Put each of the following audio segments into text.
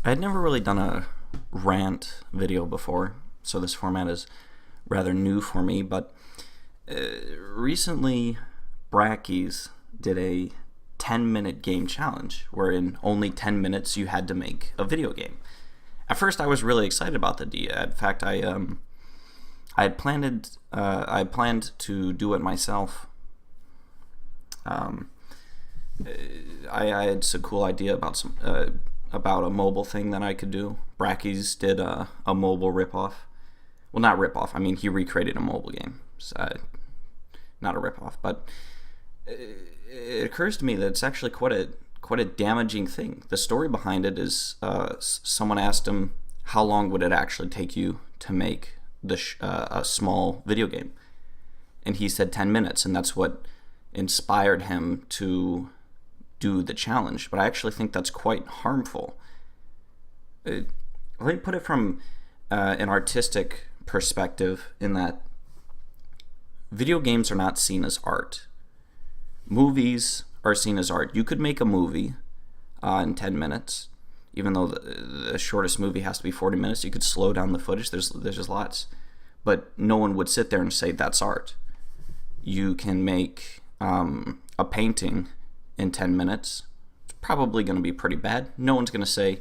I had never really done a rant video before, so this format is rather new for me, but recently Brackeys did a 10-minute game challenge where in only 10 minutes you had to make a video game. At first I was really excited about the idea. In fact, I had planned to do it myself. I had some cool idea about a mobile thing that I could do. Brackeys did a mobile ripoff. Well, not ripoff. I mean, he recreated a mobile game. So, not a ripoff, but it occurs to me that it's actually quite a damaging thing. The story behind it is someone asked him how long would it actually take you to make a small video game, and he said 10 minutes, and that's what inspired him to do the challenge. But I actually think that's quite harmful. Let me put it from an artistic perspective, in that video games are not seen as art. Movies are seen as art. You could make a movie in 10 minutes, even though the shortest movie has to be 40 minutes. You could slow down the footage. There's just lots. But no one would sit there and say that's art. You can make a painting in 10 minutes. It's probably going to be pretty bad. No one's going to say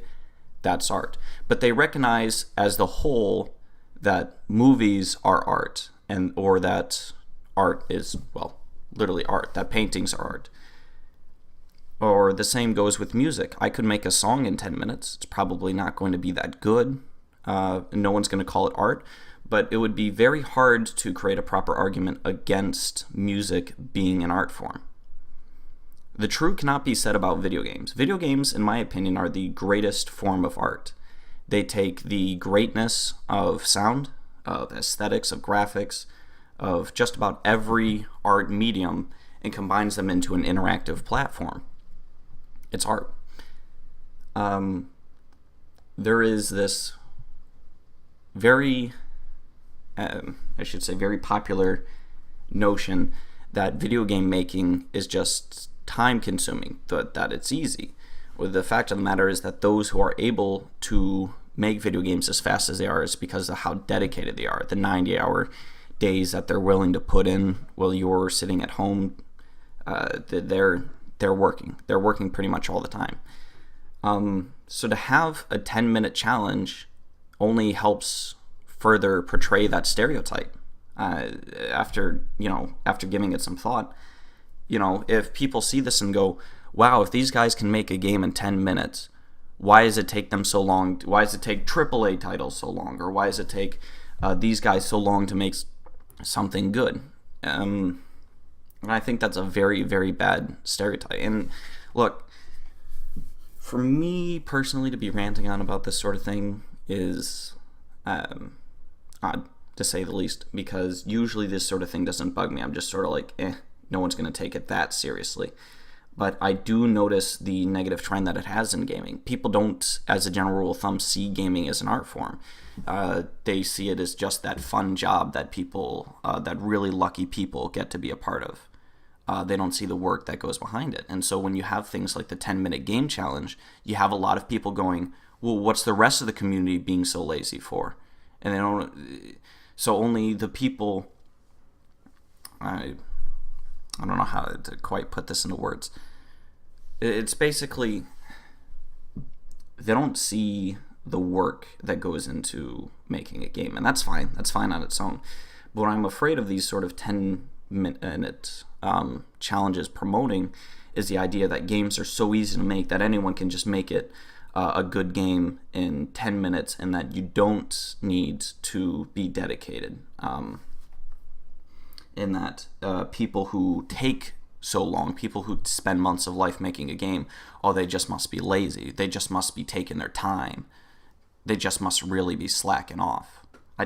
that's art. But they recognize as the whole that movies are art, or that art is, well, literally art, that paintings are art. Or the same goes with music. I could make a song in 10 minutes. It's probably not going to be that good. No one's going to call it art. But it would be very hard to create a proper argument against music being an art form. The true cannot be said about video games. Video games, in my opinion, are the greatest form of art. They take the greatness of sound, of aesthetics, of graphics, of just about every art medium, and combines them into an interactive platform. It's art. There is this very popular notion that video game making is just time consuming, that it's easy. Well, the fact of the matter is that those who are able to make video games as fast as they are is because of how dedicated they are. The 90-hour days that they're willing to put in while you're sitting at home, they're working. They're working pretty much all the time. So to have a 10-minute challenge only helps further portray that stereotype. After giving it some thought, if people see this and go, wow, if these guys can make a game in 10 minutes, why does it take them so long? Why does it take AAA titles so long? Or why does it take these guys so long to make something good? And I think that's a very, very bad stereotype. And look, for me personally, to be ranting on about this sort of thing is odd, to say the least, because usually this sort of thing doesn't bug me. I'm just sort of like, no one's going to take it that seriously. But I do notice the negative trend that it has in gaming. People don't, as a general rule of thumb, see gaming as an art form. They see it as just that fun job that people, that really lucky people get to be a part of. They don't see the work that goes behind it. And so when you have things like the 10-minute game challenge, you have a lot of people going, well, what's the rest of the community being so lazy for? And they don't. So only the people. I don't know how to quite put this into words. It's basically, they don't see the work that goes into making a game, and that's fine. That's fine on its own. But what I'm afraid of these sort of 10-minute challenges promoting is the idea that games are so easy to make that anyone can just make it a good game in 10 minutes, and that you don't need to be dedicated. In that people who take so long, people who spend months of life making a game, they just must be lazy. They just must be taking their time. They just must really be slacking off. I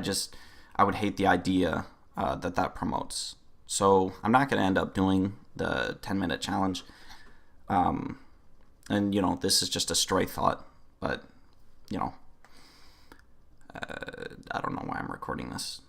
would hate the idea that promotes. So I'm not going to end up doing the 10-minute challenge. And, this is just a stray thought, but, I don't know why I'm recording this.